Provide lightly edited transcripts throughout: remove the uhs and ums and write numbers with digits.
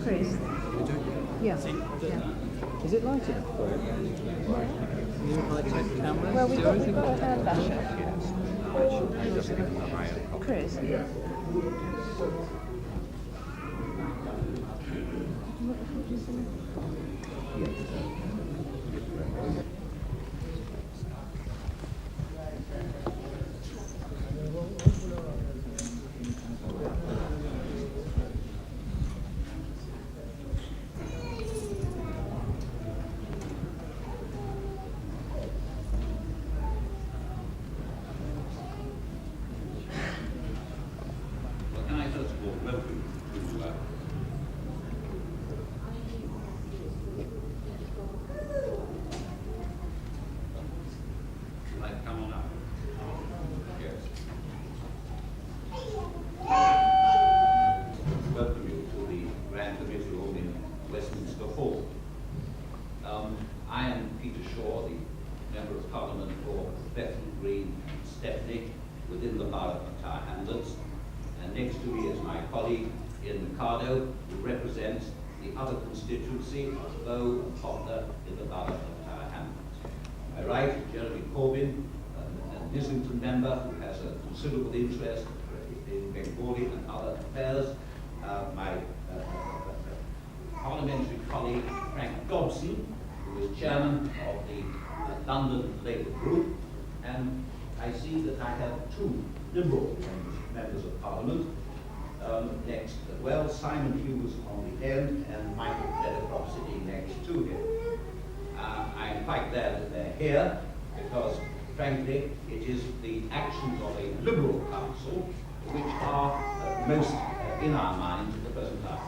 Chris. Yeah. Is it light enough for you? You would like to take the camera? Well, we've got a hand basher. Chris. Member who has a considerable interest in Bengali and other affairs, my parliamentary colleague Frank Dobson, who is chairman of the London Labour Group, and I see that I have two Liberal members of Parliament next as well, Simon Hughes on the end and Michael Meadowcroft sitting next to him. I'm quite glad that they're here because frankly, it is the actions of a Liberal Council which are most in our minds at the present time.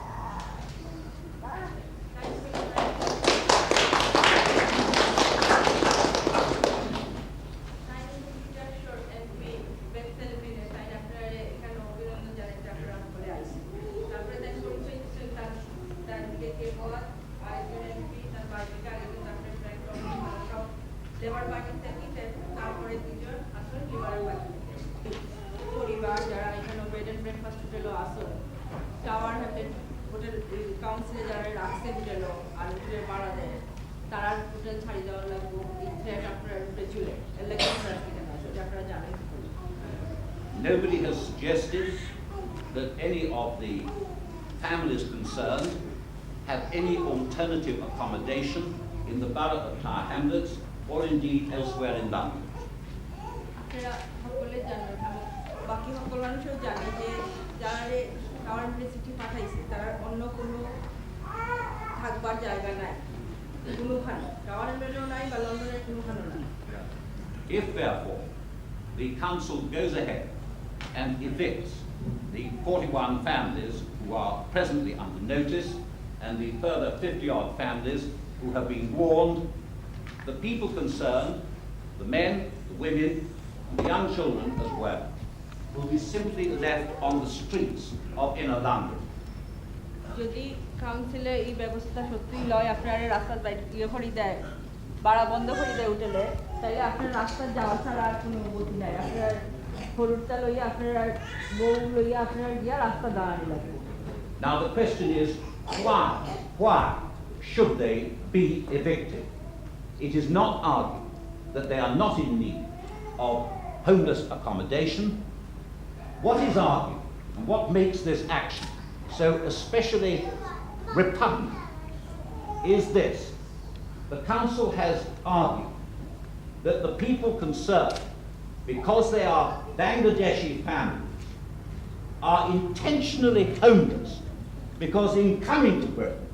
Nobody has suggested that any of the families concerned have any alternative accommodation in the borough of Tower Hamlets or indeed elsewhere in London. If therefore the council goes ahead and evicts the 41 families who are presently under notice and the further 50-odd families who have been warned, the people concerned, the men, the women, and the young children as well, will be simply left on the streets of inner London. যদি কাউন্সিলে এই ব্যবস্থা সত্যি লয় আপনারা রাস্তা ইয়ে করে দেয় বাড়া বন্ধ করে দেয় উঠেলে তাইলে আপনার রাস্তা যাওয়া ছাড়া আর কোনো গতি নাই আপনার হলুদটা লইয়া আপনার বউ লইয়া আপনার গিয়া রাস্তা দাঁড়ানি লাগবে। Now the question is why should they be evicted? It is not argued that they are not in need of homeless accommodation. What is argued and what makes this action so especially repugnant is this. The council has argued that the people concerned, because they are Bangladeshi families, are intentionally homeless because in coming to Britain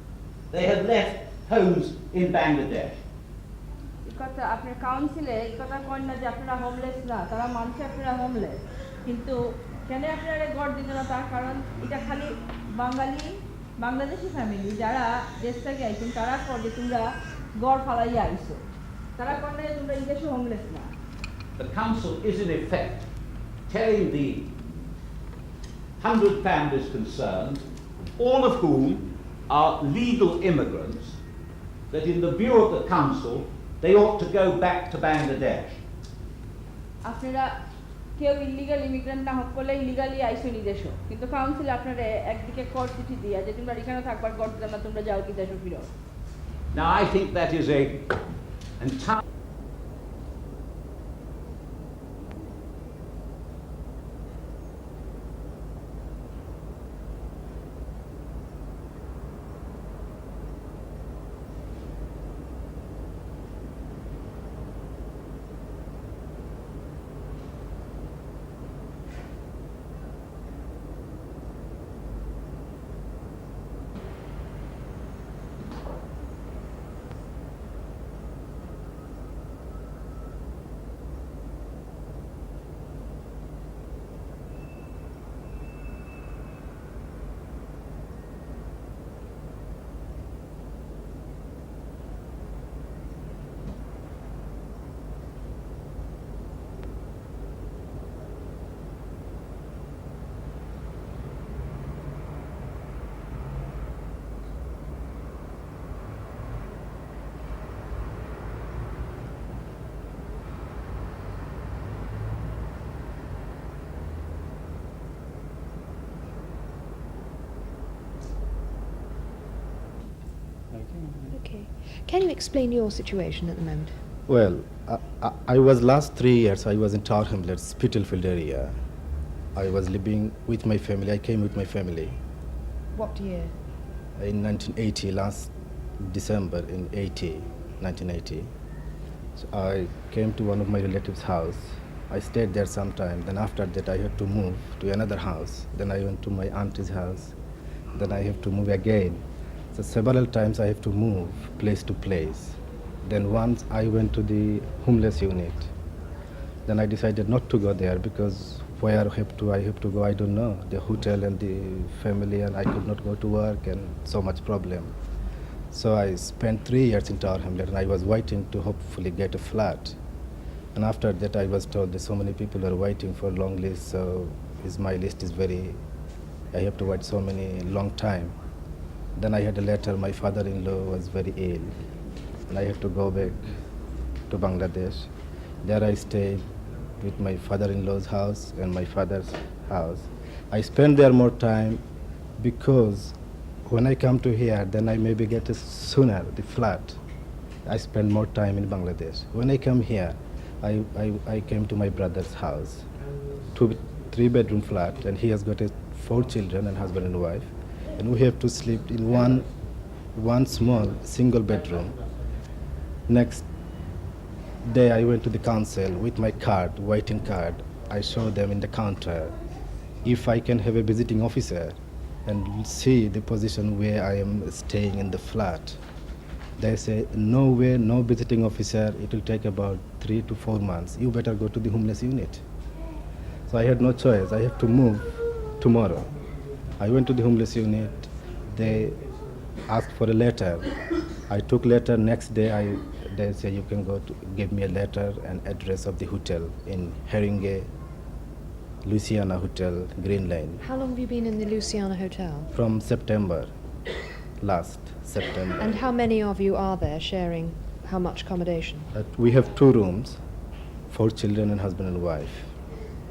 they had left homes in Bangladesh. কথা আপনার কাউন্সিলে এই কথা কন না যে আপনারা homeless না তারা মানুষ আপনারা হোমলেস কিন্তু কেন আপনারা ঘর দিতে না তার কারণ এটা খালি বাংলাদেশি ফ্যামিলি যারা দেশ থেকে আইছেন তারা করে তোমরা ঘর ফালাইয়া আইছো তারা করে তোমরা এই দেশে হোমলেস না। The council is in effect telling the 100 families concerned, all of whom are legal immigrants, that in the view of the council they ought to go back to Bangladesh. আপনারা কেউ ইলিগাল ইমিগ্রেন্ট না হোক করলে illegally আইসো নিদেশও কিন্তু council আপনারা একদিকে কর চিঠি দিয়া যে তোমরা এখানে থাকবার কর দিলাম না তোমরা যাও কি দেশো ফিরো Now, I think that is a entire... Okay. Can you explain your situation at the moment? Well, I was last 3 years, I was in Tower Hamlets, Spitalfield area. I was living with my family, I came with my family What year? in 1980, last December in 1980. So I came to one of my relatives' house. I stayed there some time, then after that I had to move to another house. Then I went to my auntie's house, then I have to move again. So several times I have to move place to place. Then once I went to the homeless unit. Then I decided not to go there because where I have to go, I don't know. The hotel and the family, and I could not go to work and so much problem. So I spent 3 years in Tower Hamlet and I was waiting to hopefully get a flat. And after that I was told that so many people are waiting for long list, so my list is I have to wait so many long time. Then I had a letter, my father-in-law was very ill and I have to go back to Bangladesh. There I stayed with my father-in-law's house and my father's house. I spent there more time because when I come to here, then I maybe get sooner the flat. I spend more time in Bangladesh. When I come here, I came to my brother's house, 3-bedroom flat, and he has got 4 children and husband and wife, and we have to sleep in one small single bedroom. Next day I went to the council with my card, waiting card. I showed them in the counter if I can have a visiting officer and see the position where I am staying in the flat. They say, no way, no visiting officer, it will take about 3 to 4 months. You better go to the homeless unit. So I had no choice, I have to move tomorrow. I went to the homeless unit, they asked for a letter. I took letter, next day they say you can go to give me a letter and address of the hotel in Haringey, Louisiana Hotel, Green Lane. How long have you been in the Louisiana Hotel? From September, last September. And how many of you are there sharing how much accommodation? We have 2 rooms, 4 children and husband and wife.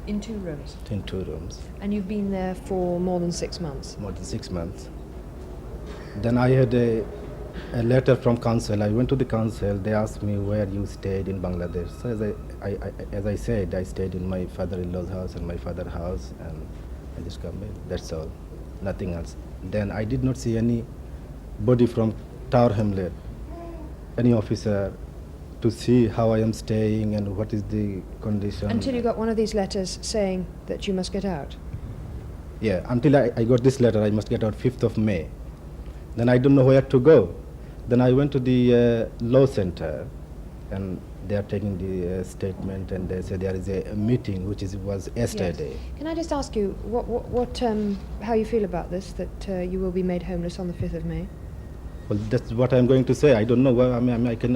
In 2 rooms? In 2 rooms. And you've been there for more than 6 months? More than 6 months. Then I had a letter from council. I went to the council, they asked me where you stayed in Bangladesh. So as I said, I stayed in my father-in-law's house and my father's house, and I just come in, that's all, nothing else. Then I did not see anybody from Tower Hamlet, any officer, to see how I am staying and what is the condition. Until you got one of these letters saying that you must get out? Yeah, until I got this letter, I must get out 5th of May. Then I don't know where to go. Then I went to the law center, and they are taking the statement, and they say there is a meeting which was yesterday. Yes. Can I just ask you how you feel about this, that you will be made homeless on the 5th of May? Well, that's what I'm going to say. I don't know. Well, I mean, I can.